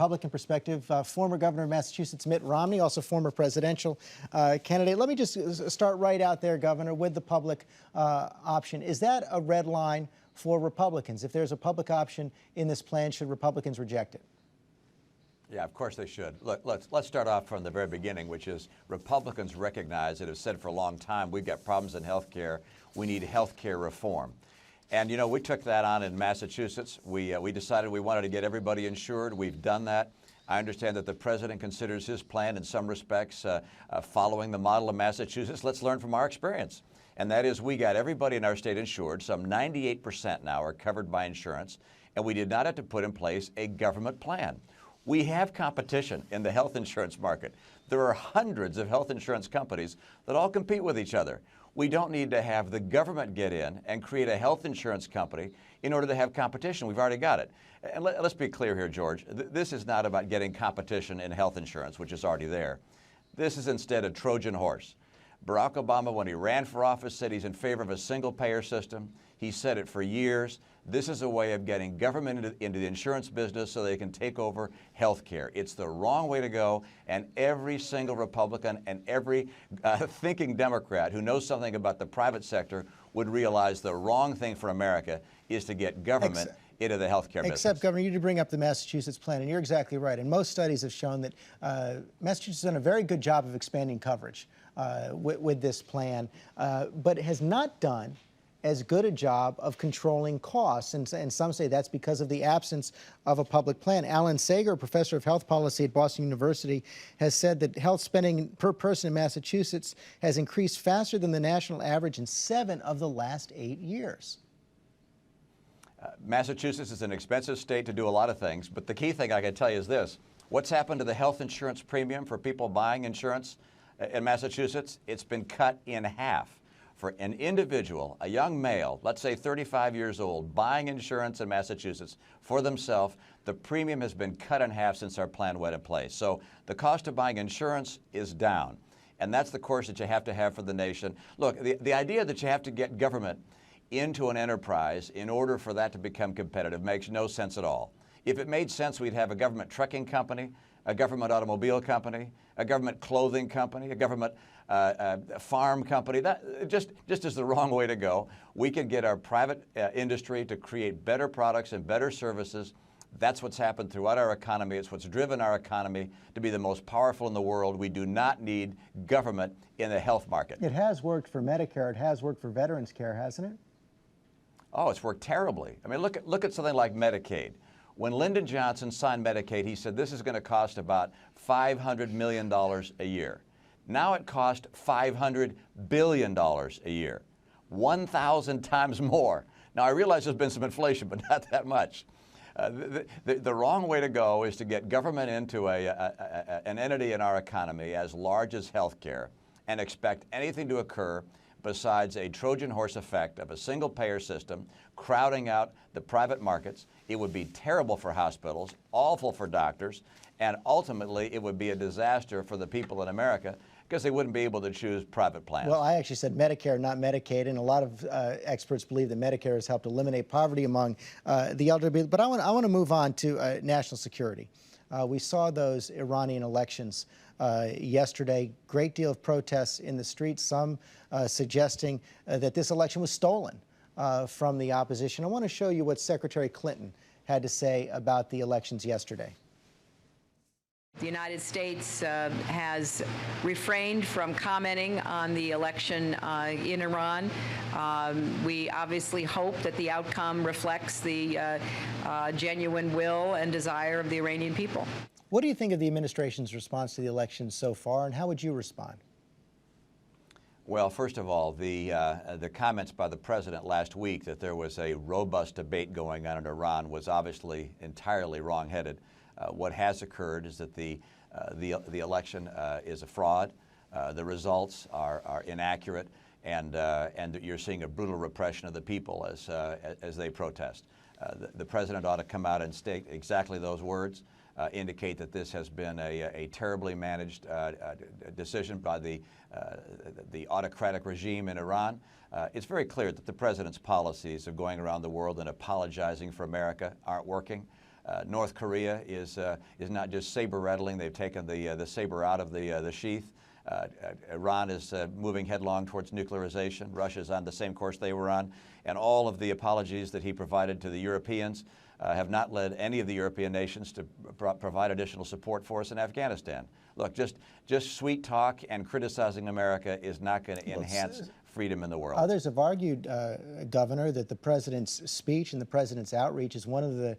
Republican perspective, former governor of Massachusetts, Mitt Romney, also former presidential candidate. Let me just start right out there, Governor, with the public option. Is that a red line for Republicans? If there's a public option in this plan, should Republicans reject it? Yeah, of course they should. Look, let's start off from the very beginning, which is Republicans recognize and have said for a long time, we've got problems in health care. We need health care reform. And, you know, we took that on in Massachusetts. We decided we wanted to get everybody insured. We've done that. I understand that the president considers his plan in some respects following the model of Massachusetts. Let's learn from our experience. And that is we got everybody in our state insured. Some 98% now are covered by insurance. And we did not have to put in place a government plan. We have competition in the health insurance market. There are hundreds of health insurance companies that all compete with each other. We don't need to have the government get in and create a health insurance company in order to have competition. We've already got it. And let's be clear here, George. This is not about getting competition in health insurance, which is already there. This is instead a Trojan horse. Barack Obama, when he ran for office, said he's in favor of a single-payer system. He said it for years. This is a way of getting government into the insurance business so they can take over health care. It's the wrong way to go, and every single Republican and every thinking Democrat who knows something about the private sector would realize the wrong thing for America is to get government into the health care business. Except, Governor, you did bring up the Massachusetts plan, and you're exactly right. And most studies have shown that Massachusetts has done a very good job of expanding coverage with this plan, but has not done as good a job of controlling costs, and some say that's because of the absence of a public plan. Alan Sager, professor of health policy at Boston University, has said that health spending per person in Massachusetts has increased faster than the national average in 7 of the last 8 years. Massachusetts is an expensive state to do a lot of things, but the key thing I can tell you is this. What's happened to the health insurance premium for people buying insurance in Massachusetts? It's been cut in half. For an individual, a young male, let's say 35 years old, buying insurance in Massachusetts for themselves, the premium has been cut in half since our plan went in place. So the cost of buying insurance is down. And that's the course that you have to have for the nation. Look, the idea that you have to get government into an enterprise in order for that to become competitive makes no sense at all. If it made sense, we'd have a government trucking company, a government automobile company, a government clothing company, a government farm company. That just is the wrong way to go. We can get our private industry to create better products and better services. That's what's happened throughout our economy. It's what's driven our economy to be the most powerful in the world. We do not need government in the health market. It has worked for Medicare. It has worked for veterans care, hasn't it? Oh, it's worked terribly. I mean, look at something like Medicaid. When Lyndon Johnson signed Medicaid, he said this is going to cost about $500 million a year. Now it costs $500 billion a year, 1,000 times more. Now, I realize there's been some inflation, but not that much. The wrong way to go is to get government into an entity in our economy as large as healthcare and expect anything to occur besides a Trojan horse effect of a single-payer system crowding out the private markets. It would be terrible for hospitals, awful for doctors, and ultimately it would be a disaster for the people in America because they wouldn't be able to choose private plans. Well, I actually said Medicare, not Medicaid, and a lot of experts believe that Medicare has helped eliminate poverty among the elderly. But I want to move on to national security. We saw those Iranian elections yesterday. Great deal of protests in the streets, some suggesting that this election was stolen from the opposition. I want to show you what Secretary Clinton had to say about the elections yesterday. The United States has refrained from commenting on the election in Iran. We obviously hope that the outcome reflects the genuine will and desire of the Iranian people. What do you think of the administration's response to the election so far, and how would you respond? Well, first of all, the comments by the president last week that there was a robust debate going on in Iran was obviously entirely wrong-headed. What has occurred is that the election is a fraud. The results are inaccurate, and you're seeing a brutal repression of the people as they protest. The president ought to come out and state exactly those words, indicate that this has been a terribly managed decision by the autocratic regime in Iran. It's very clear that the president's policies of going around the world and apologizing for America aren't working. North Korea is not just saber rattling; they've taken the saber out of the sheath. Iran is moving headlong towards nuclearization. Russia's on the same course they were on, and all of the apologies that he provided to the Europeans have not led any of the European nations to provide additional support for us in Afghanistan. Look, just sweet talk and criticizing America is not going to enhance freedom in the world. Others have argued, Governor, that the president's speech and the president's outreach is one of the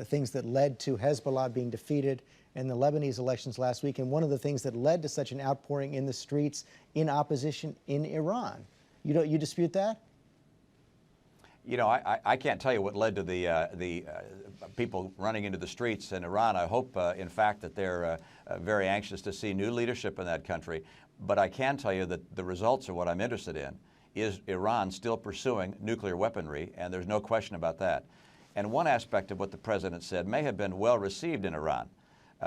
things that led to Hezbollah being defeated in the Lebanese elections last week, and one of the things that led to such an outpouring in the streets in opposition in Iran. You dispute that? You know, I can't tell you what led to the people running into the streets in Iran. I hope, in fact, that they're very anxious to see new leadership in that country. But I can tell you that the results are what I'm interested in. Is Iran still pursuing nuclear weaponry? And there's no question about that. And one aspect of what the president said may have been well received in Iran,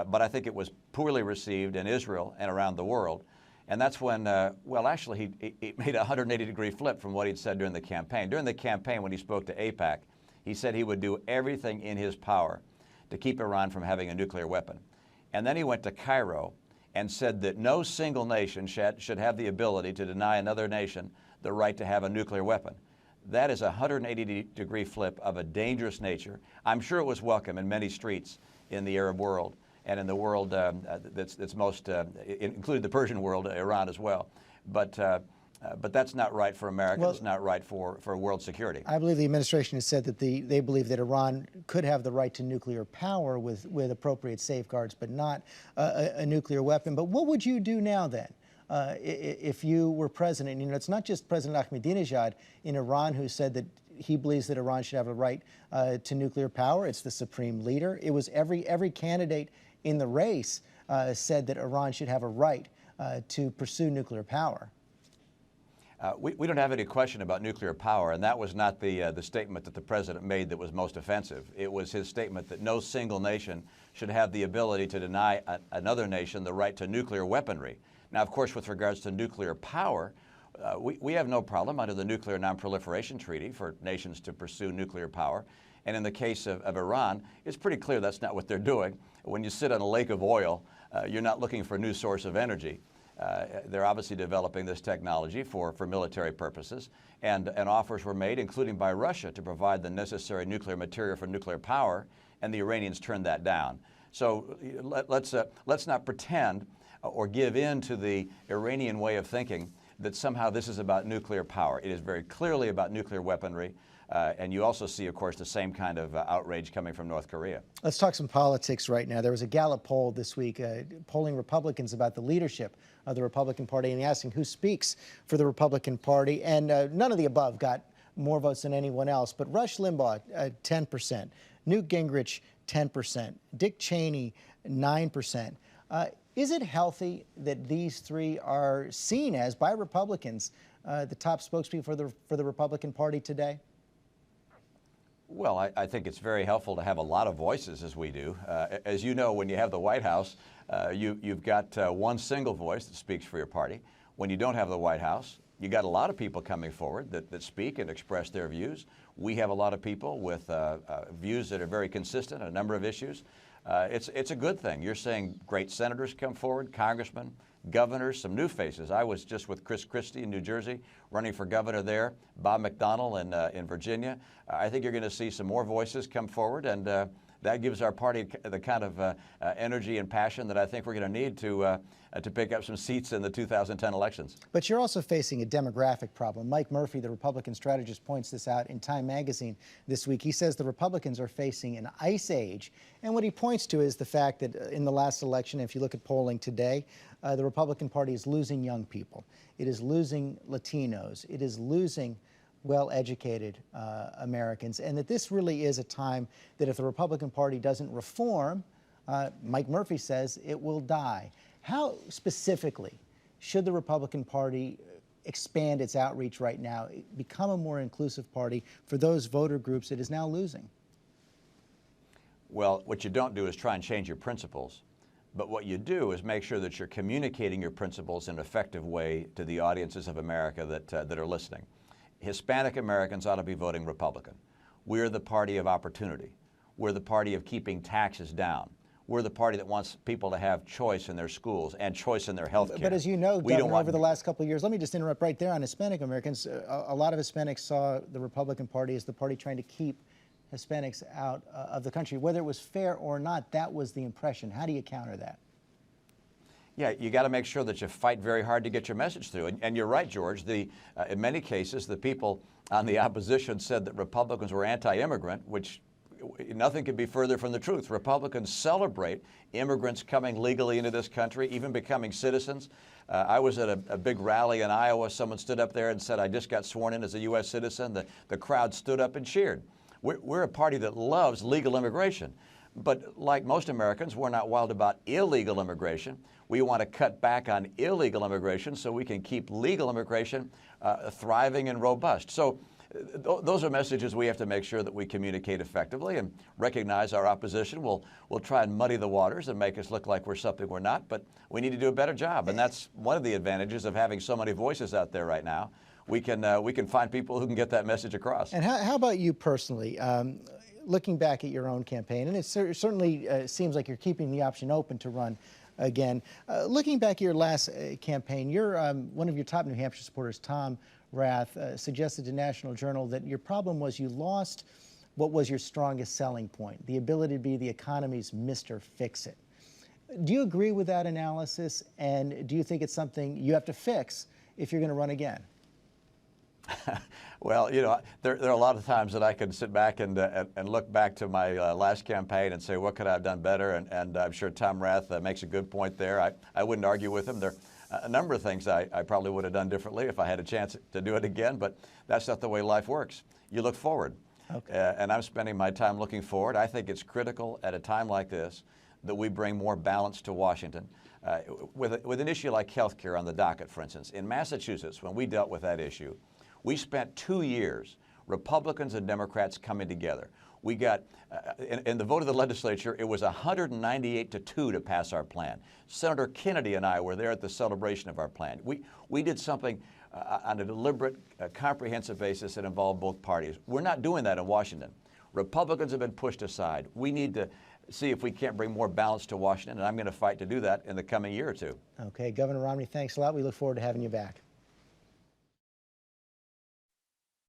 but I think it was poorly received in Israel and around the world. And that's when, well, actually, he made a 180-degree flip from what he'd said during the campaign. During the campaign, when he spoke to AIPAC, he said he would do everything in his power to keep Iran from having a nuclear weapon. And then he went to Cairo and said that no single nation should have the ability to deny another nation the right to have a nuclear weapon. That is a 180-degree flip of a dangerous nature. I'm sure it was welcome in many streets in the Arab world and in the world that's most, including the Persian world, Iran as well. But that's not right for America. Well, it's not right for world security. I believe the administration has said that they believe that Iran could have the right to nuclear power with appropriate safeguards, but not a nuclear weapon. But what would you do now then? If you were president? You know, it's not just President Ahmadinejad in Iran who said that he believes that Iran should have a right to nuclear power. It's the supreme leader. It was every candidate in the race said that Iran should have a right to pursue nuclear power. We don't have any question about nuclear power, and that was not the statement that the president made that was most offensive. It was his statement that no single nation should have the ability to deny another nation the right to nuclear weaponry. Now, of course, with regards to nuclear power, we have no problem under the Nuclear Non-Proliferation Treaty for nations to pursue nuclear power. And in the case of Iran, it's pretty clear that's not what they're doing. When you sit on a lake of oil, you're not looking for a new source of energy. They're obviously developing this technology for military purposes, and offers were made, including by Russia, to provide the necessary nuclear material for nuclear power, and the Iranians turned that down. So let's not pretend or give in to the Iranian way of thinking that somehow this is about nuclear power. It is very clearly about nuclear weaponry. And you also see, of course, the same kind of outrage coming from North Korea. Let's talk some politics right now. There was a Gallup poll this week polling Republicans about the leadership of the Republican Party and asking who speaks for the Republican Party. And none of the above got more votes than anyone else. But Rush Limbaugh, 10%. Newt Gingrich, 10%. Dick Cheney, 9%. Is it healthy that these three are seen as, by Republicans, the top spokespeople for the Republican Party today? Well, I think it's very helpful to have a lot of voices, as we do. As you know, when you have the White House, you've got one single voice that speaks for your party. When you don't have the White House, you got a lot of people coming forward that speak and express their views. We have a lot of people with views that are very consistent on a number of issues. It's a good thing. You're seeing great senators come forward, congressmen, governors, some new faces. I was just with Chris Christie in New Jersey, running for governor there, Bob McDonnell in Virginia. I think you're going to see some more voices come forward, and that gives our party the kind of energy and passion that I think we're going to need to pick up some seats in the 2010 elections. But you're also facing a demographic problem. Mike Murphy, the Republican strategist, points this out in Time magazine this week. He says the Republicans are facing an ice age. And what he points to is the fact that in the last election, if you look at polling today, the Republican Party is losing young people. It is losing Latinos. It is losing well-educated Americans, and that this really is a time that if the Republican Party doesn't reform, Mike Murphy says it will die. How specifically should the Republican Party expand its outreach right now, become a more inclusive party for those voter groups it is now losing? Well, what you don't do is try and change your principles. But what you do is make sure that you're communicating your principles in an effective way to the audiences of America that are listening. Hispanic Americans ought to be voting Republican. We're the party of opportunity. We're the party of keeping taxes down. We're the party that wants people to have choice in their schools and choice in their health care. But as you know, Governor, over the last couple of years, let me just interrupt right there on Hispanic Americans. A lot of Hispanics saw the Republican Party as the party trying to keep Hispanics out of the country. Whether it was fair or not, that was the impression. How do you counter that? Yeah, you got to make sure that you fight very hard to get your message through. And you're right, George. In many cases, the people on the opposition said that Republicans were anti-immigrant, which nothing could be further from the truth. Republicans celebrate immigrants coming legally into this country, even becoming citizens. I was at a big rally in Iowa. Someone stood up there and said, I just got sworn in as a U.S. citizen. The crowd stood up and cheered. We're a party that loves legal immigration. But like most Americans, we're not wild about illegal immigration. We want to cut back on illegal immigration so we can keep legal immigration thriving and robust. So those are messages we have to make sure that we communicate effectively and recognize our opposition will try and muddy the waters and make us look like we're something we're not, but we need to do a better job. And that's one of the advantages of having so many voices out there right now. We can find people who can get that message across. And how about you personally? Looking back at your own campaign, and it certainly seems like you're keeping the option open to run again. Looking back at your last campaign, one of your top New Hampshire supporters, Tom Rath, suggested to National Journal that your problem was you lost what was your strongest selling point, the ability to be the economy's Mr. Fix-It. Do you agree with that analysis, and do you think it's something you have to fix if you're going to run again? Well, you know, there are a lot of times that I can sit back and look back to my last campaign and say, what could I have done better? And I'm sure Tom Rath makes a good point there. I wouldn't argue with him. There are a number of things I probably would have done differently if I had a chance to do it again, but that's not the way life works. You look forward. Okay. And I'm spending my time looking forward. I think it's critical at a time like this that we bring more balance to Washington. With an issue like health care on the docket, for instance, in Massachusetts, when we dealt with that issue, we spent 2 years, Republicans and Democrats coming together. We got, in the vote of the legislature, it was 198 to 2 to pass our plan. Senator Kennedy and I were there at the celebration of our plan. We did something on a deliberate, comprehensive basis that involved both parties. We're not doing that in Washington. Republicans have been pushed aside. We need to see if we can't bring more balance to Washington, and I'm going to fight to do that in the coming year or two. Okay, Governor Romney, thanks a lot. We look forward to having you back.